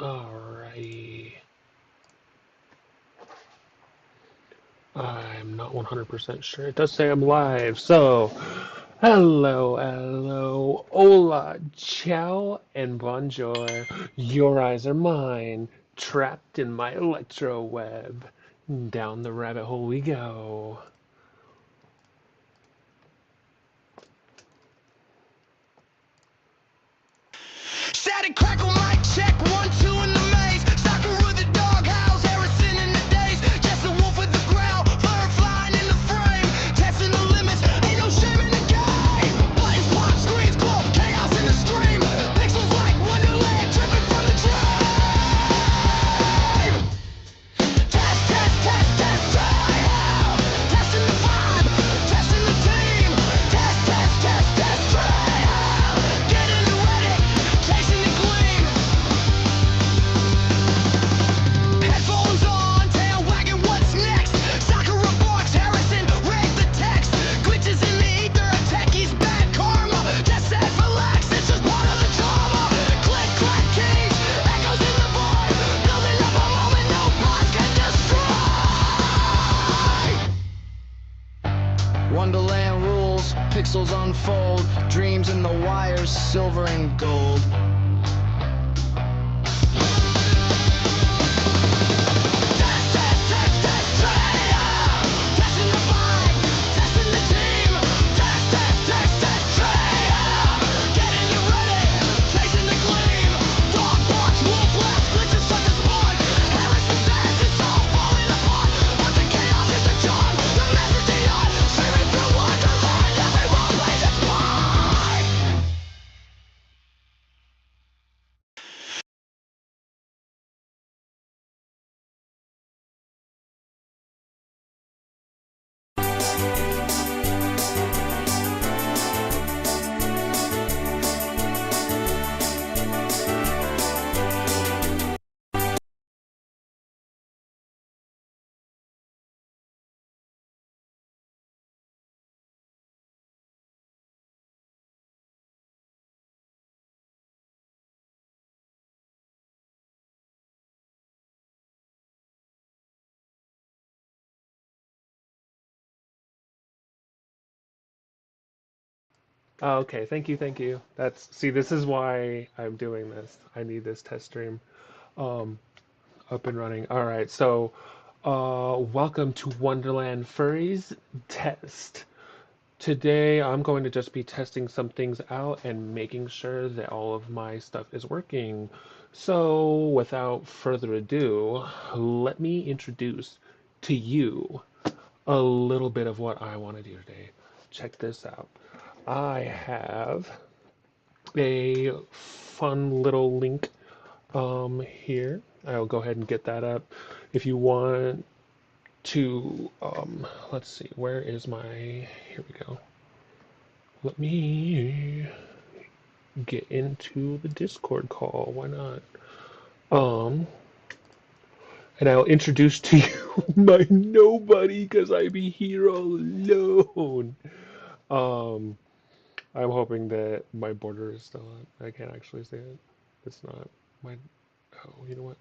Alrighty. I'm not 100% sure. It does say I'm live. So, hello, hola, ciao, and bonjour. Your eyes are mine, trapped in my electro web. Down the rabbit hole we go. Static crackle mic check, 1, 2 in the maze. Sakura the dog howls, Harrison in the days. Jess the wolf with the growl, fur flying in the frame. Testing the limits, ain't no shame in the game. Buttons pop, screens glow, chaos in the stream. Pixels like WonderLand, dripping from the dream. Test, test, test, test, try out. Testing the vibe, testing the team. Test, test, test, test, try out. Getting it ready, chasing the gleam. Headphones on, tail wagging, what's next? Sakura barks, Harrison raised the text. Glitches in the ether, a techie's bad karma. Just said relax, it's just part of the drama. Click, clack, keys, echoes in the void. Building up a moment no boss can destroy. Wonderland rules, pixels unfold. Dreams in the wires, silver and gold. Test, test, test, test, try out. Testing the vibe, testing the team. Test, test, test, test, try out. Getting you ready, chasing the gleam. Dog barks, wolf laughs, glitches such as spawn. Harrison says it's all falling apart. But the chaos is the charm, the message beyond. Streaming through Wonderland, everyone plays its part. Oh, okay, thank you, thank you. See, this is why I'm doing this. I need this test stream um, up and running. All right, so welcome to Wonderland Furries Test. Today, I'm going to just be testing some things out and making sure that all of my stuff is working. So, without further ado, let me introduce to you a little bit of what I want to do today. Check this out. I have a fun little link here. I'll go ahead and get that up. If you want to, let's see, where is my, here we go. Let me get into the Discord call. Why not? Um, and I'll introduce to you my nobody because I be here all alone. Um, I'm hoping that my border is still on. I can't actually see it. It's not. My. Oh, you know what?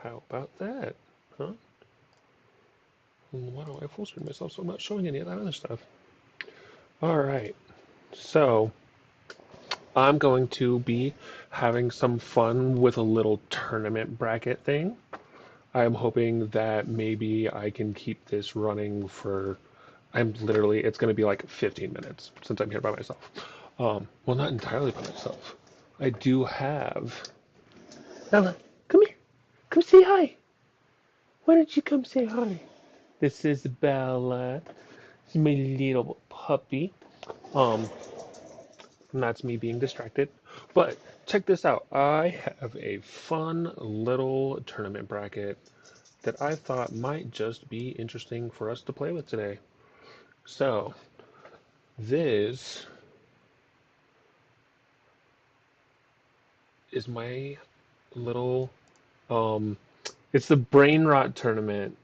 How about that? Huh? Why don't I full screen myself so I'm not showing any of that other stuff? All right. So I'm going to be having some fun with a little tournament bracket thing. I'm hoping that maybe I can keep this running for. It's going to be like 15 minutes since I'm here by myself. Well, not entirely by myself. I do have. Bella, come here. Come say hi. Why don't you come say hi? This is Bella. She's my little puppy. Um, and that's me being distracted. But check this out. I have a fun little tournament bracket that I thought might just be interesting for us to play with today. So, this is my little it's the brain rot tournament,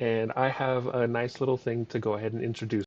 and I have a nice little thing to go ahead and introduce.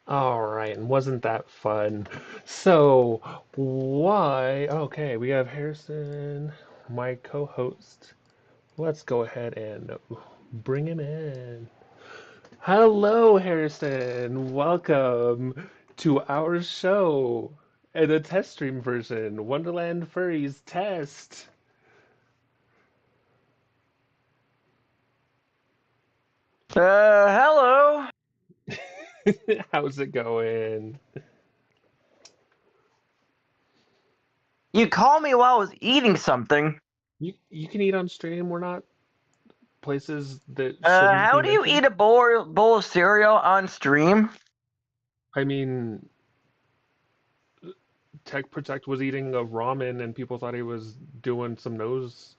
All right, and wasn't that fun? So, why? Okay, we have Harrison, my co-host. Let's go ahead and bring him in. Hello, Harrison. Welcome to our show and a test stream version, Wonderland Furries Test. Hello. How's it going? You called me while I was eating something. You can eat on stream. We're not places that shouldn't How be do you mentioned. eat a bowl of cereal on stream? I mean, Tech Protect was eating a ramen and people thought he was doing some nose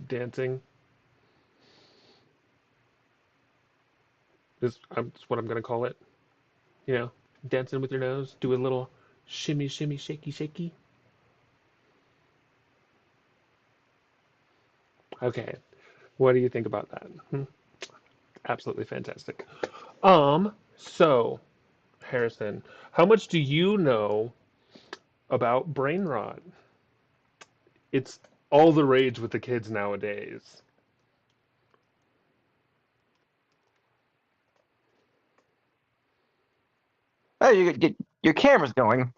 dancing. Is what I'm gonna call it. You know, dancing with your nose. Do a little shimmy, shimmy, shaky, shaky. Okay, what do you think about that? Absolutely fantastic. So Harrison, how much do you know about brain rot? It's all the rage with the kids nowadays. Oh, your camera's going.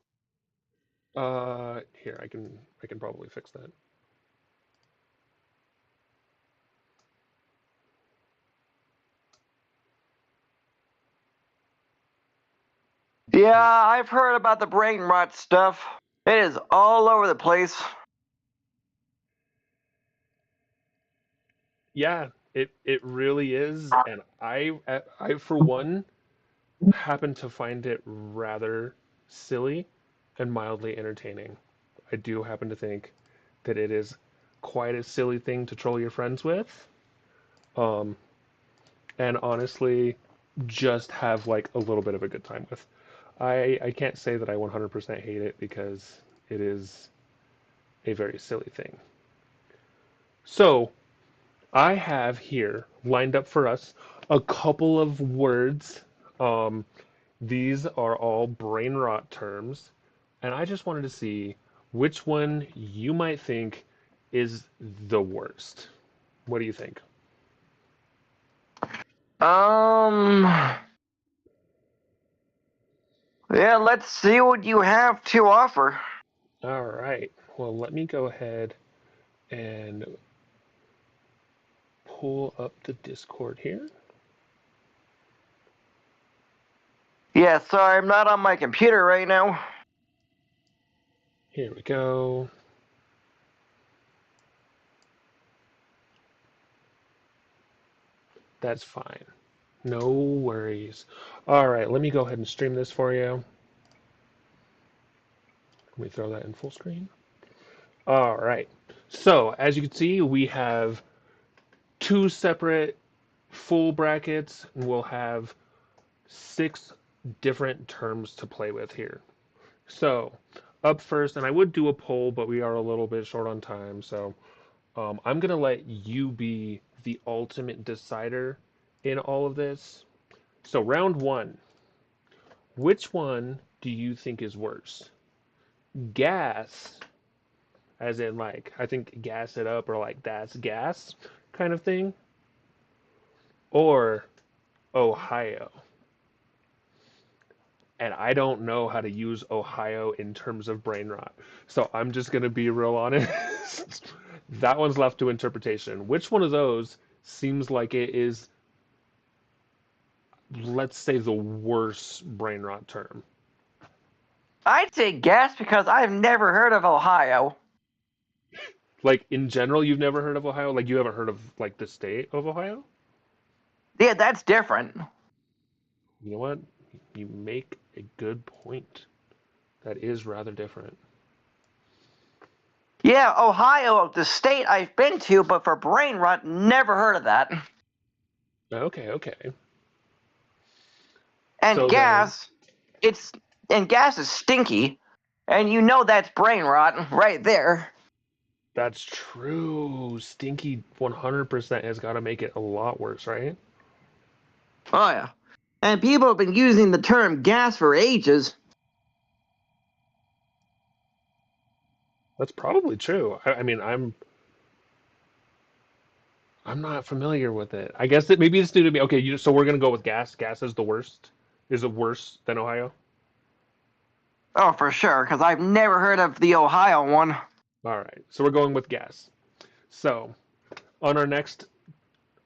Here I can probably fix that. Yeah, I've heard about the brain rot stuff. It is all over the place. Yeah, it really is, and I for one happen to find it rather silly and mildly entertaining. I do happen to think that it is quite a silly thing to troll your friends with. Um, and honestly, just have like a little bit of a good time with. I can't say that I 100% hate it because it is a very silly thing. So, I have here lined up for us a couple of words. Um, these are all brain rot terms, and I just wanted to see which one you might think is the worst. What do you think? Um, yeah, let's see what you have to offer. All right. Well, let me go ahead and pull up the Discord here. Yeah, sorry, I'm not on my computer right now. Here we go. That's fine. No worries. All right, let me go ahead and stream this for you. Let me throw that in full screen. All right. So, as you can see, we have two separate full brackets, and we'll have six different terms to play with here. So, up first, and I would do a poll, but we are a little bit short on time, so I'm going to let you be the ultimate decider in all of this. So, round one, which one do you think is worse? Gas, as in, like, I think gas it up or like that's gas kind of thing, or Ohio? And I don't know how to use Ohio in terms of brain rot. So I'm just going to be real honest. That one's left to interpretation. Which one of those seems like it is, let's say, the worst brain rot term? I'd say guess because I've never heard of Ohio. Like in general, you've never heard of Ohio? Like you haven't heard of like the state of Ohio? Yeah, that's different. You know what? You make a good point. That is rather different. Yeah, Ohio, the state I've been to, but for brain rot, never heard of that. Okay, okay. And So then, it's and gas is stinky, and you know that's brain rot right there. that's true. Stinky 100% has got to make it a lot worse, right? Oh yeah. And people have been using the term gas for ages. That's probably true. I mean, I'm not familiar with it. I guess that maybe it's new to me. Okay, so we're gonna go with gas. Gas is the worst. Is it worse than Ohio? Oh, for sure, because I've never heard of the Ohio one. All right, so we're going with gas. So on our next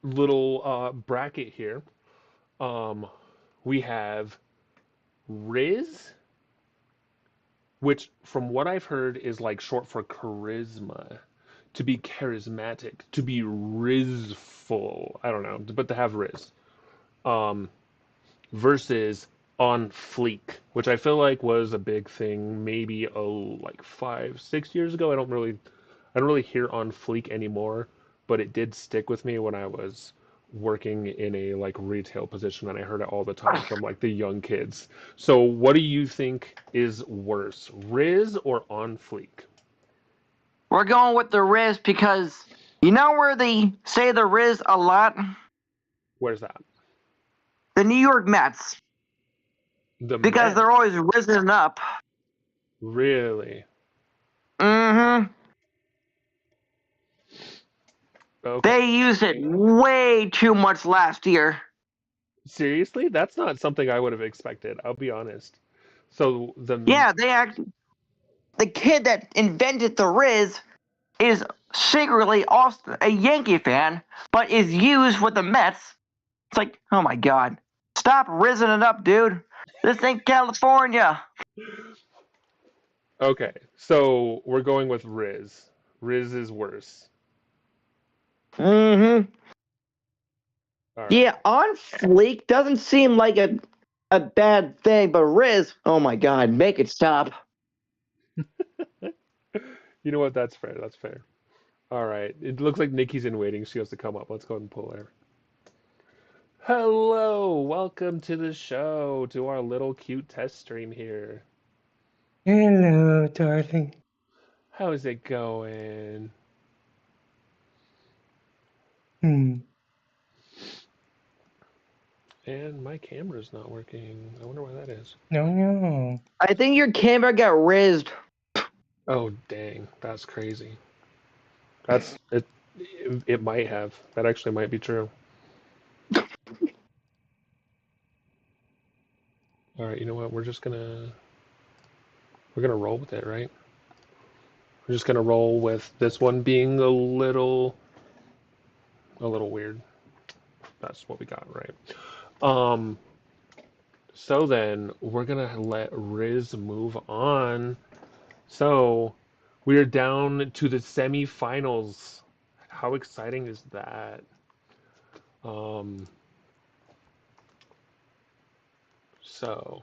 little bracket here, um, we have Riz, which from what I've heard is like short for charisma, to be charismatic, to be rizful. I don't know, but to have Riz. Um, versus on fleek, which I feel like was a big thing maybe like 5, 6 years ago. I don't really hear on fleek anymore, but it did stick with me when I was working in a like retail position and I heard it all the time from like the young kids. So what do you think is worse, Riz or on fleek? We're going with the Riz because you know where they say the Riz a lot? Where's that? The New York Mets. The Because Met? they're always risen up. Really? Mm-hmm. Okay. They used it way too much last year. Seriously? That's not something I would have expected. I'll be honest. So Yeah, the kid that invented the Riz is secretly also a Yankee fan, but is used with the Mets. It's like, oh my god. Stop rizzing it up, dude. This ain't California. Okay, so we're going with Riz. Riz is worse. Mm-hmm. All right. Yeah, on fleek doesn't seem like a bad thing, but Riz, oh my god, make it stop. You know what? That's fair. That's fair. All right. It looks like Nikki's in waiting. She has to come up. Let's go ahead and pull her. Hello. Welcome to the show, to our little cute test stream here. Hello, darling. How's it going? Hmm. And my camera's not working. I wonder why that is. No. I think your camera got rizzed. Oh, dang. That's crazy. That's it. It might have. That actually might be true. All right, you know what? We're gonna roll with it, right? We're just gonna roll with this one being a little weird. That's what we got, right? Um, so then we're gonna let Riz move on. So we are down to the semifinals. How exciting is that? Um, so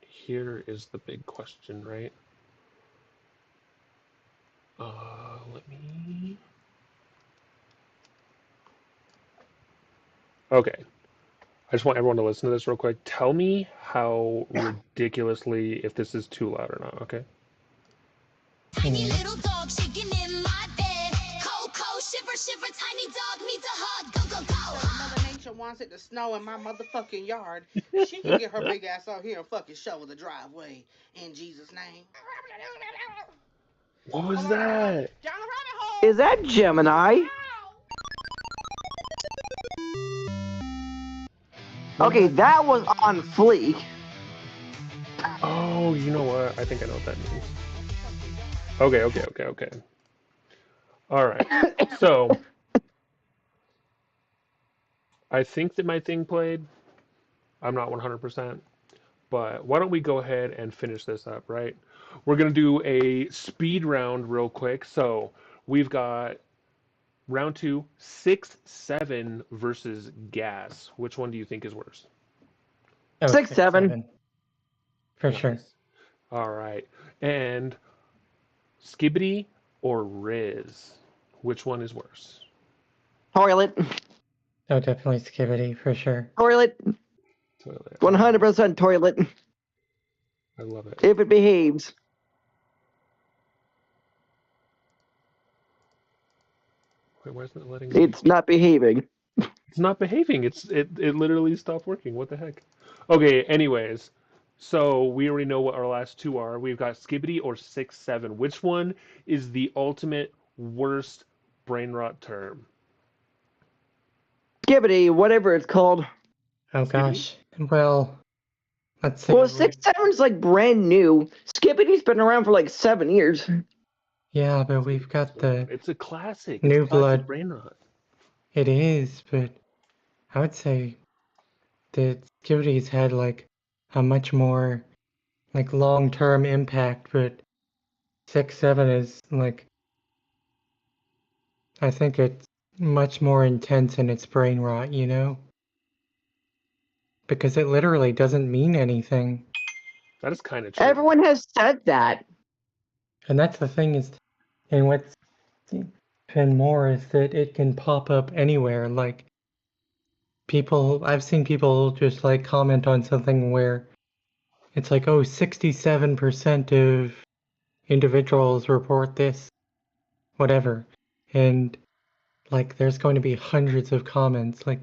here is the big question, right? Let me. Okay. I just want everyone to listen to this real quick. Tell me how ridiculously, if this is too loud or not, okay? Tiny little dog shaking in my bed. Cold, cold, shiver, shiver. Tiny dog needs a hug. Go, go, go. Mother Nature wants it to snow in my motherfucking yard. She can get her big ass out here and fucking shovel the driveway. In Jesus' name. What was that? Down the rabbit hole. Is that Gemini? Okay, that was on fleek. Oh, you know what? I think I know what that means. Okay. All right. So, I think that my thing played. I'm not 100%, but why don't we go ahead and finish this up, right? We're going to do a speed round real quick. So, we've got round two, 6-7 versus gas. Which one do you think is worse? Oh, 6-7. For sure. Nice. All right. And Skibbity or Riz? Which one is worse? Toilet. Oh, definitely Skibbity, for sure. Toilet. Toilet. 100% toilet. I love it. If it behaves. Wait, why isn't it letting me? It's not behaving. It's not behaving. It literally stopped working. What the heck? Okay, anyways. So we already know what our last two are. We've got Skibbity or 6-7. Which one is the ultimate worst brain rot term? Skibbity, whatever it's called. Oh Skibbity? gosh. Well, let's see. Well, 6-7's like brand new. Skibbity's been around for like 7 years. Yeah, but we've got the It's a classic. It's New a classic Blood. brain rot. It is, but I would say that Skibbity's had like a much more like long-term impact, but 6-7 is like I think it's much more intense in its brain rot, you know? Because it literally doesn't mean anything. That is kind of true. Everyone has said that. And that's the thing is, and what's even more is that it can pop up anywhere. Like I've seen people just like comment on something where it's like, oh, 67% of individuals report this, whatever. And like there's going to be hundreds of comments. Like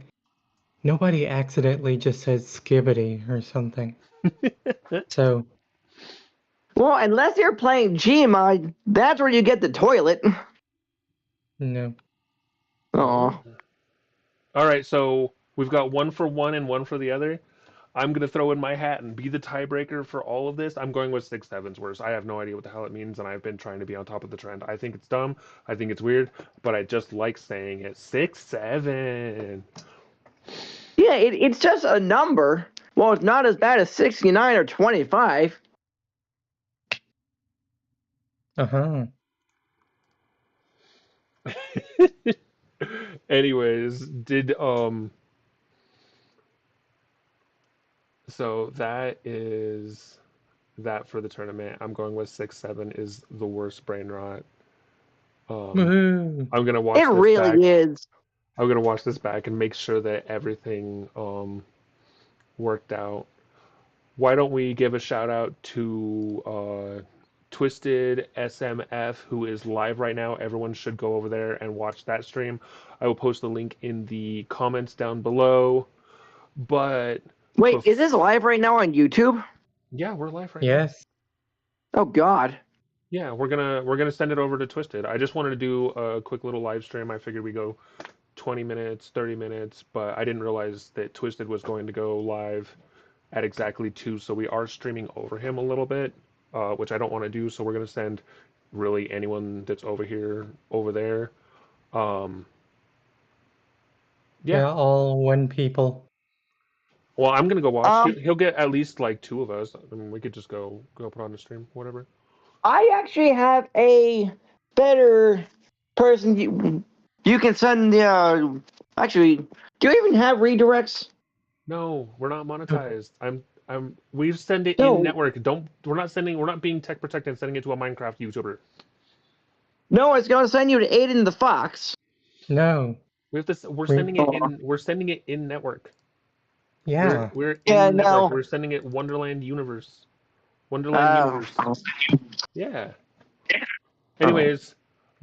nobody accidentally just says skibbity or something. So Well, unless you're playing Gmod, that's where you get the toilet. no. Aw. All right, so we've got one for one and one for the other. I'm gonna throw in my hat and be the tiebreaker for all of this. I'm going with 6-7's worse. I have no idea what the hell it means, and I've been trying to be on top of the trend. I think it's dumb. I think it's weird, but I just like saying it. 6-7. Yeah, it's just a number. Well, it's not as bad as 69 or 25. Uh-huh. Anyways, so that is that for the tournament. I'm going with 6-7 is the worst brain rot. Woohoo. I'm gonna watch It this really back. is. I'm gonna watch this back and make sure that everything worked out. Why don't we give a shout out to Twisted SMF, who is live right now. Everyone should go over there and watch that stream. I will post the link in the comments down below. But Wait, is this live right now on YouTube? yeah, we're live right now. Yes. Oh God. Yeah, we're gonna send it over to Twisted. I just wanted to do a quick little live stream. I figured we go 20 minutes, 30 minutes, but I didn't realize that Twisted was going to go live at exactly 2, so we are streaming over him a little bit, which I don't want to do, so we're going to send really anyone that's over here over there. Yeah, all one people. Well, I'm going to go watch. He'll get at least like 2 of us. I mean, we could just go put on the stream, whatever. I actually have a better person you can send the actually, do you even have redirects? No, we're not monetized. We send it No. in network. We're not being tech protected and sending it to a Minecraft YouTuber. No, it's gonna send you to Aiden the Fox. No. We're sending it in network. Yeah. We're Yeah, in network. no. We're sending it Wonderland Universe. Wonderland Universe. Yeah. Anyways,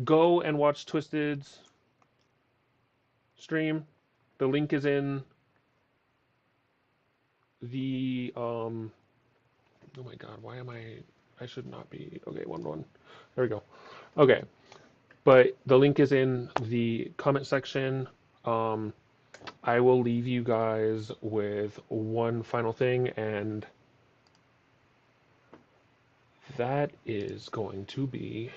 go and watch Twisted's stream. The link is in the oh my god, why am I should not be okay, one. There we go. Okay. But the link is in the comment section. I will leave you guys with one final thing, and that is going to be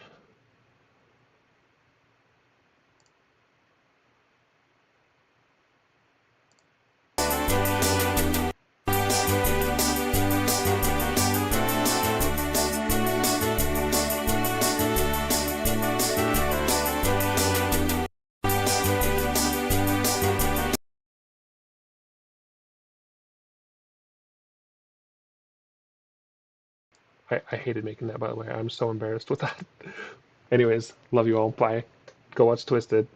I hated making that, by the way. I'm so embarrassed with that. Anyways, love you all. Bye. Go watch Twisted.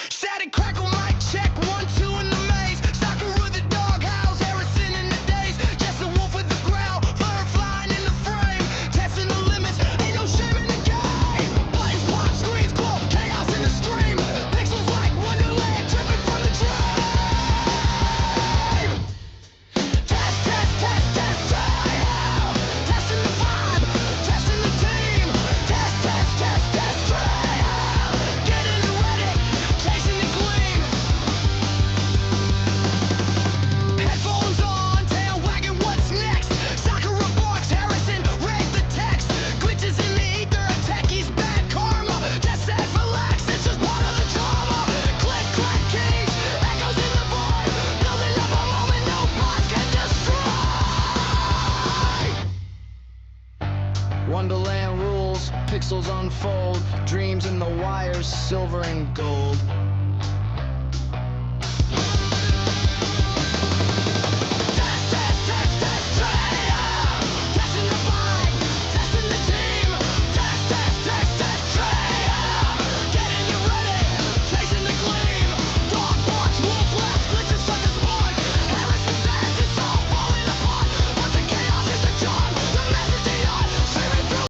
Static crackle mic check, 1, 2 in the maze. Sakura the dog howls, Harrison in the days. Just the wolf with the growl, fur flying in the frame. silver, and gold.